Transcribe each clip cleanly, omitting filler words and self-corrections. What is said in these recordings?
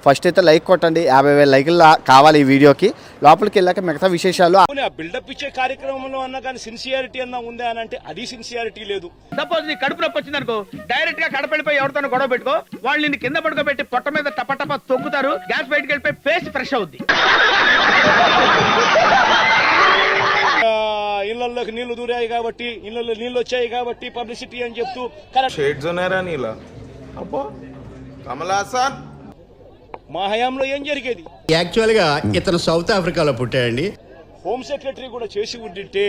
First అయితే like కొట్టండి, 50,000 లైకులు కావాలి ఈ వీడియోకి. లోపలికి వెళ్ళాక మిగతా విశేషాలు. బిల్డప్ ఇచ్చే కార్యక్రమంలో అన్నా కానీ సిన్సియారిటీ అన్నా ఉందా అని అంటే అది సిన్సియారిటీ లేదు. సపోజ్ నీ కడుపు నొప్పి వచ్చింది అనుకో, డైరెక్ట్ గా కడపడిపోయి ఎవరితో గొడవ పెట్టుకో, వాళ్ళు నిన్ను కింద పడుకోబెట్టి పొట్ట మీద టపటప తొక్కుతారు, గ్యాస్ బయటకు వెళ్ళిపోయి ఫేస్ ఫ్రెష్ అవుద్ది. ఇళ్లలోకి నీళ్లు దూరాయి కాబట్టి, ఇళ్లలో నీళ్లు వచ్చాయి కాబట్టి పబ్లిసిటీ అని చెప్తూ మా హయాంలో ఏం జరిగేది? యాక్చువల్ గా ఇతను సౌత్ ఆఫ్రికాలో పుట్టాడండి. హోమ్ సెక్రటరీ కూడా చేసి ఉండింటే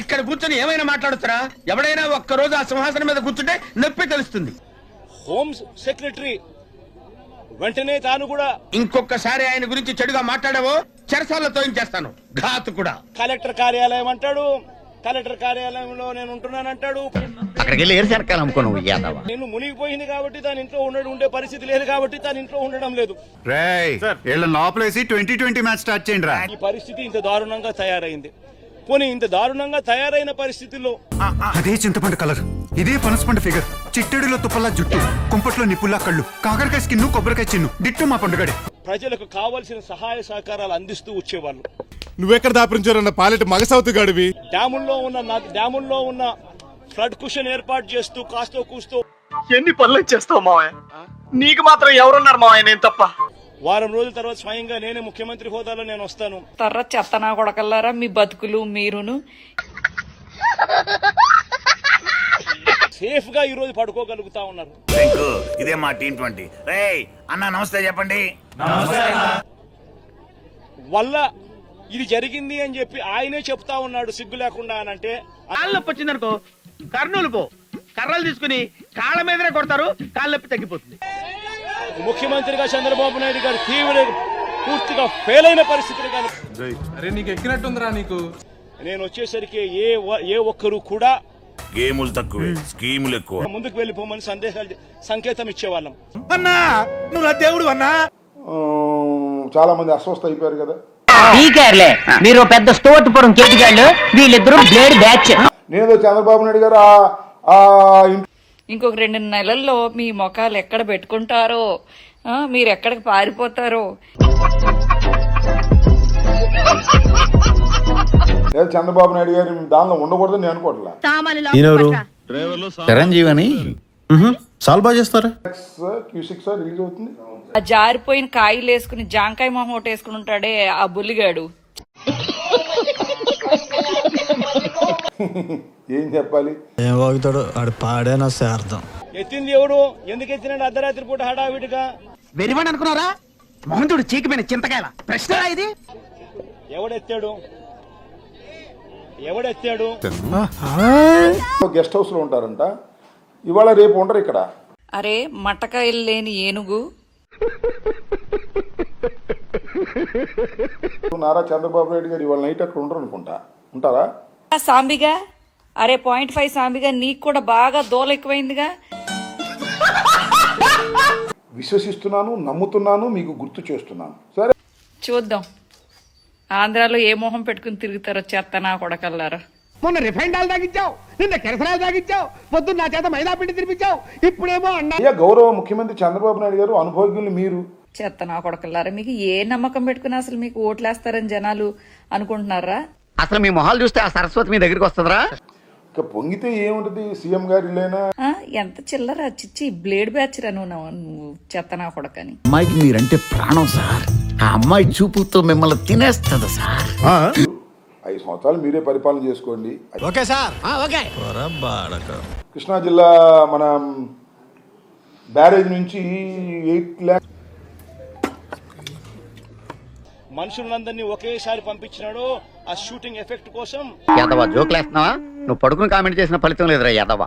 ఇక్కడ కూర్చొని ఏమైనా మాట్లాడుతారా? ఎవడైనా ఒక్కరోజు ఆ సింహాసనం మీద కూర్చుంటే నొప్పి తెలుస్తుంది. హోమ్ సెక్రటరీ వెంటనే తాను కూడా ఇంకొకసారి ఆయన గురించి చెడుగా మాట్లాడావో చెరసాల్లో తోయించేస్తాను. ఘాతు కూడా. కలెక్టర్ కార్యాలయం అంటాడు, కలెక్టర్ కార్యాలయంలో నేను ఉంటున్నానంటాడు. అక్కడికి వెళ్ళి ఏరిసెనకాల అమ్ముకోను యాదవ. నేను మునిగిపోయింది కాబట్టి తన ఇంట్లో ఉండే పరిస్థితి లేదు కాబట్టి తన ఇంట్లో ఉండడం లేదు. లోపలేసి 2020 మ్యాచ్ స్టార్ట్ చేయండి రా. ఈ పరిస్థితి ఇంత దారుణంగా తయారైంది. పోనీ ఇంత దారుణంగా తయారైన పరిస్థితుల్లో అదే చింతపండు కలర్, ఇదే పనసపండు ఫిగర్, చిట్టడిలో తుప్పల్లా జుట్టు, కుంపట్లో నిప్పుల్లా కళ్ళు, కాకరకాయ స్కిన్, కొబ్బరికాయ చిన్ను, డిట్టు మా పండుగడే. ప్రజలకు కావాల్సిన సహాయ సహకారాలు అందిస్తూ వచ్చేవాళ్ళు. నువ్వెక్కడ దాపించారన్న పాలెట్ మగసౌతు గడివి. డ్యాముల్లో ఉన్న ఫ్లడ్ కుషన్ ఏర్పాటు చేస్తూ కాస్తో కూస్తూ ఎన్ని పనులు చేస్తావు మావయ్య? నీకు మాత్రం ఎవరున్నారు మావయ్య, నేను తప్ప? వారం రోజుల తర్వాత స్వయంగా నేనే ముఖ్యమంత్రి హోదాలో నేను వస్తాను. తర్ర చెత్తనా కొడకల్లారా మీ బతుకులు మీరును. సేఫ్ గా ఈ రోజు పడుకోగలుగుతా ఉన్నారు. ఇదే మా T20. అన్న నమస్తే చెప్పండి. వల్ల ఇది జరిగింది అని చెప్పి ఆయనే చెప్తా ఉన్నాడు సిగ్గు లేకుండా. అని అంటే కాళ్ళ నొప్పి వచ్చిందనుకో, కర్నూలు పో, కర్రలు తీసుకుని కాళ్ళ మీదనే కొడతారు, కాళ్ళ నొప్పి తగ్గిపోతుంది. ముఖ్యమంత్రిగా చంద్రబాబు నాయుడు గారు పూర్తిగా ఫెయిల్ అయిన పరిస్థితులు. కానీ అరే నీకు ఎక్కినట్టుందిరా నీకు. నేను వచ్చేసరికి ఏ ఒక్కరు కూడా గేములు తక్కువే, స్కీములు ఎక్కువ. ముందుకు వెళ్ళిపోమని సంకేతం ఇచ్చేవాళ్ళం. అన్నా నువ్వు నా దేవుడు అన్నా. చాలా మంది అస్వస్థ అయిపోయారు కదా. మీరు పెద్ద స్టోర్పురం కేటిగాళ్ళు, వీళ్ళిద్దరూ బ్లేడ్ బ్యాచ్. నేను చంద్రబాబు నాయుడు గారు ఇంకొక 2 నెలల్లో మీ మొఖాలు ఎక్కడ పెట్టుకుంటారో, మీరు ఎక్కడికి పారిపోతారో. చంద్రబాబు నాయుడు గారు దానిలో ఉండకూడదని నేను అనుకోవట్లే. చిరంజీవి అని చాలా బాగా చేస్తారా. Q6 రిలీజ్ అవుతుంది. ఆ జారిపోయిన కాయలు వేసుకుని జాంకాయ మొహం ఒకటి వేసుకుని ఉంటాడే ఆ బుల్లిగాడు. ఏం చెప్పాలి? ఏం వాగుతాడు ఆడు, పాడేనా అర్థం. ఎత్తింది ఎవడు? ఎందుకు ఎత్తినాడు అర్ధరాత్రి పూట హడావిడిగా? వెరివాడు అనుకున్నారా? మోహన్తుడు చీకిపోయిన చింతకాయల ప్రశ్న ఇది. ఎవడెత్తాడు? గెస్ట్ హౌస్ లో ఉంటారంట. ఇవాళ రేపు ఉండరు ఇక్కడ. అరే మటకాయలు లేని ఏనుగు. నారా చంద్రబాబు నాయుడు గారు ఇవాళ నైట్ అక్కడ ఉండరు అనుకుంటా. ఉంటారా? సాంబిగా, అరే 0.5 సాంబిగా, నీకు కూడా బాగా దోల ఎక్కువైందిగా. విశ్వసిస్తున్నాను, నమ్ముతున్నాను, మీకు గుర్తు చేస్తున్నాను. సరే చూద్దాం ఆంధ్రాలో ఏ మొహం పెట్టుకుని తిరుగుతారో చెత్తనా కొడకల్లారా. మొన్న రిఫైండ్ ఆయిల్ తాగించావు, నిన్న కెరసనాలు తాగించావు, పొద్దున్న నా చేత మైదా పిండి తినిపించావు, ఇప్పుడేమో అన్నా. గౌరవ ముఖ్యమంత్రి చంద్రబాబు నాయుడు గారు అనుభవజ్ఞులు మీరు. చెత్తనా కొడకల్లారా, మీకు ఏ నమ్మకం పెట్టుకుని అసలు మీకు ఓట్లేస్తారని జనాలు అనుకుంటున్నారా? అసలు మీ మొహాలు చూస్తే ఆ సరస్వతి మీ దగ్గరికి వస్తుందిరా. ఇక పొంగితే ఏముంటది? సీఎం గారు ఇల్లేనా? ఎంత చిల్లర చిచ్చి బ్లేడ్ బ్యాచ్ రా నువ్వు చెత్తనా కొడకని. అమ్మాయికి మీరంటే ప్రాణం సార్. ఆ అమ్మాయి చూపుతో మిమ్మల్ని తినేస్తుంది సార్. 5 సంవత్సరాలు మీరే పరిపాలన చేసుకోండి. Okay sir. కృష్ణా జిల్లా మన బ్యారేజ్ నుంచి 8 lakhs మనుషులందరినీ ఒకేసారి పంపించినాడు ఆ షూటింగ్ ఎఫెక్ట్ కోసం. యాదవ జోకులేస్తున్నావా? నువ్వు పడుకుని కామెంట్ చేసిన ఫలితం లేదురా యాదవ.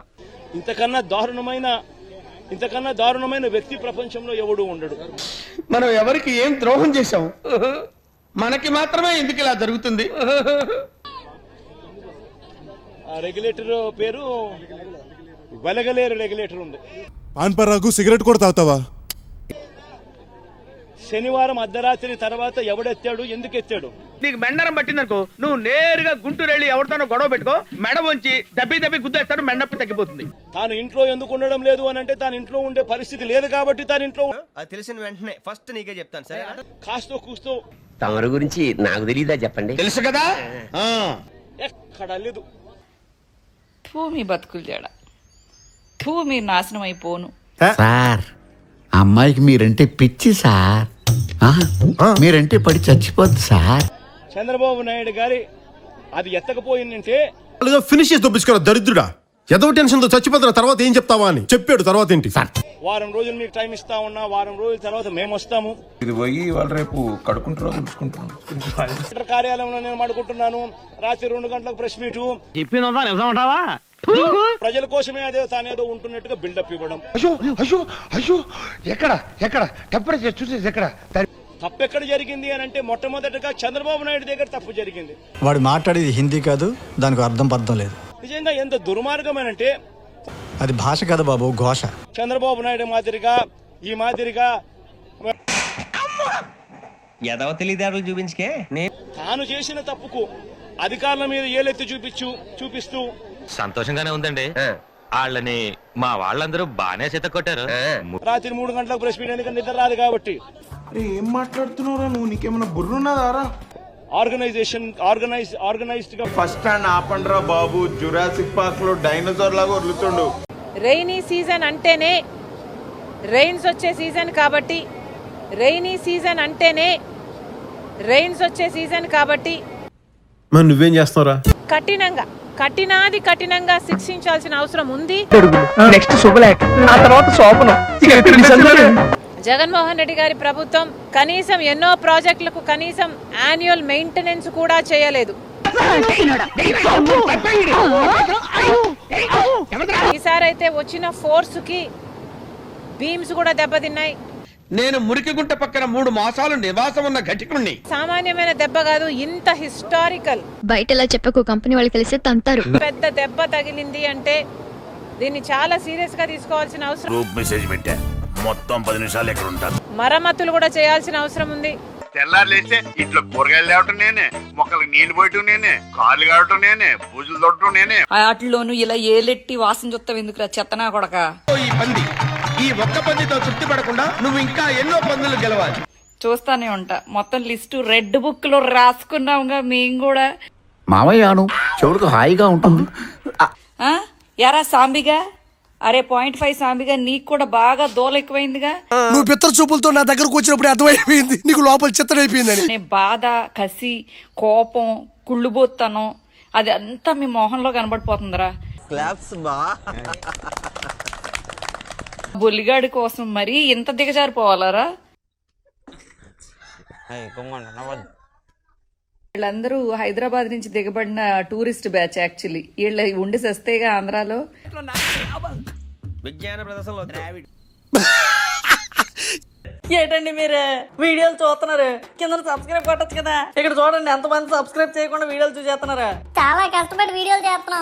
ఇంతకన్నా దారుణమైన వ్యక్తి ప్రపంచంలో ఎవడు ఉండడు. మనం ఎవరికి ఏం ద్రోహం చేశాం? మనకి మాత్రమే ఎందుకు ఇలా జరుగుతుంది? ఆ రెగ్యులేటర్ పేరు వెలగలేరు రెగ్యులేటర్ ఉంది. పాన్ పరాగు సిగరెట్ కూడా తాగుతావా? శనివారం అర్ధరాత్రి తర్వాత ఎవడెత్తాడు, ఎందుకు ఎత్తాడు? నీకు మెండరం పట్టిందనుకో, నువ్వు నేరుగా గుంటూరు వెళ్ళి ఎవరితోనో గొడవ పెట్టుకో, మెడ వంచి దబ్బి గుద్దేస్తాడు, మెండప్పి తగ్గిపోతుంది. తాను ఇంట్లో ఎందుకు ఉండడం లేదు అని అంటే తాను ఇంట్లో ఉండే పరిస్థితి లేదు కాబట్టి తాను ఇంట్లో అది తెలిసిన వెంటనే ఫస్ట్ నీకే చెప్తాను సరే. కాస్తో కూస్తో తమరి గురించి నాకు తెలియదా చెప్పండి. తెలుసు కదా. ఎక్కడ లేదు. మీ బతుకులు జడ, మీరు నాశనం అయిపోను. సార్ అమ్మాయికి మీరంటే పిచ్చి సార్. మీరంటే పడి చచ్చిపోద్ది సార్. చంద్రబాబు నాయుడు గారి అది ఎత్తకపోయిందంటే ఫినిష్ చేసి దొప్పించుకోరా దరిద్రుడా. ఏదో టెన్షన్ తో చచ్చిపోతున్నా తర్వాత ఏం చెప్తావా అని చెప్పాడు. తర్వాత ఏంటి సార్? వారం రోజులు మీకు టైం ఇస్తా ఉన్నా, వారం రోజుల తర్వాత మేము వస్తాము. ఇది పోయి వాళ్ళు రేపు కడుకుంటారో తెలుసుకుంటాం. కలెక్టర్ కార్యాలయంలో నేను మాడుకుంటున్నాను. రాత్రి 2 గంటలకు ప్రెస్ మీటు. ప్రజల కోసమే అదే తానేదో ఉంటున్నట్టుగా బిల్డప్ ఇవ్వడం. అయ్యో ఎక్కడ టెంపరేచర్ చూసేసి ఎక్కడ తప్పెక్కడ జరిగింది అని అంటే మొట్టమొదటిగా చంద్రబాబు నాయుడు దగ్గర తప్పు జరిగింది. వాడు మాట్లాడేది హిందీ కాదు, దానికి అర్థం పర్థం లేదు. నిజంగా ఎంత దుర్మార్గమేనంటే అది భాష కాదు బాబు, ఘోష. చంద్రబాబు నాయుడు మాదిరిగా ఈ మాదిరిగా ఎదవ తెలివితేటలు చూపించుకే తాను చేసిన తప్పుకు అధికారుల మీద ఏలెత్తి చూపిస్తూ సంతోషంగానే ఉందండి. వాళ్ళని మా వాళ్ళందరూ బానే చేత కొట్టారు. రాత్రి 3 గంటలకు ప్రెస్ మీట్ ఎందుకంటే నిద్ర రాదు కాబట్టి. ఏం మాట్లాడుతున్నావురా నువ్వు? నీకేమైనా బుర్రున్నదారా? ఆర్గనైజ్డ్ గా ఫస్ట్ స్టాండ్ ఆపండ్రా బాబు. జురాసిక్ పార్క్ లో డైనోసార్ లాగా వదులుతుండు. రైనీ సీజన్ అంటేనే రైన్స్ వచ్చే సీజన్ కాబట్టి, రైనీ సీజన్ అంటేనే రైన్స్ వచ్చే సీజన్ కాబట్టి మరి నువ్వేం చేస్తావురా? కఠినంగా శిక్షించాల్సిన అవసరం ఉంది. నెక్స్ట్ శుభలేఖ, ఆ తర్వాత శోభనం. జగన్మోహన్ రెడ్డి గారి ప్రభుత్వం కనీసం ఎన్నో ప్రాజెక్టులకు కనీసం యాన్యువల్ మెయింటెనెన్స్ కూడా చేయలేదు. ఈసారి అయితే వచ్చిన ఫోర్స్ కి బీమ్స్ కూడా దెబ్బతిన్నాయి. నేను మురికిగుంట పక్కన 3 మాసాలు నివాసం ఉన్న ఘటికుణ్ణి. సామాన్యమైన దెబ్బ కాదు, ఇంత హిస్టారికల్. బయట ఎలా చెప్పకు, కంపెనీ వాళ్ళు తెలిస్తే తంతారు. పెద్ద దెబ్బ తగిలింది అంటే దీన్ని చాలా సీరియస్ గా తీసుకోవాల్సిన అవసరం. మెసేజ్ పెట్టా, మొత్తం 10 నిమిషాలు ఎక్కడ ఉంటారు. మరమ్మతులు కూడా చేయాల్సిన అవసరం ఉంది. తెల్లారు లేస్తే ఇంట్లో కూరగాయలు తేవటం నేనే, మొక్కలకు నీళ్లు పోయటం నేనే, కాళ్ళు కావటం నేనే, పూజలు తొట్టడం నేనే. వాటిలోనూ ఇలా ఏలెట్టి వాసన చూస్తావు ఎందుకురా చెత్తనా కొడక. ఈ ఒక్క పందితో తృప్తి పడకుండా నువ్వు ఇంకా ఎన్నో పందులు గెలవాలి. చూస్తానే ఉంటా. మొత్తం లిస్టు రెడ్ బుక్ లో రాసుకున్నాంగా మేము కూడా. మావయ్యాను చెవులకు హాయిగా ఉంటుంది. యారా సాంబిగా, అరే 0.5 సాంబిగా, నీకు కూడా బాగా దోల ఎక్కువైందిగా. నువ్వు పిత్ర చూపులతో నా దగ్గరకు వచ్చినప్పుడు అర్థమైపోయింది నీకు లోపల చిత్తడైపోయిందని. బాధ, కసి, కోపం, కుళ్ళుబోత్తనం అది అంతా మీ మొహంలో కనబడిపోతుందిరా. బొల్లిగాడి కోసం మరి ఇంత దిగజారిపోవాలరా? వీళ్ళందరూ హైదరాబాద్ నుంచి దిగబడిన టూరిస్ట్ బ్యాచ్. యాక్చువల్లీ వీళ్ళ ఉండి సస్తేగా ఆంధ్రాలో. విజ్ఞాన ప్రదర్శనలో ఏంటండి మీరు వీడియోలు చూస్తున్నారు? కింద సబ్స్క్రైబ్ కొట్టచ్చు కదా. ఇక్కడ చూడండి ఎంతమంది సబ్స్క్రైబ్ చేయకుండా వీడియోలు చూసేస్తున్నారు. చాలా కష్టపడి వీడియోలు చేస్తున్నాం.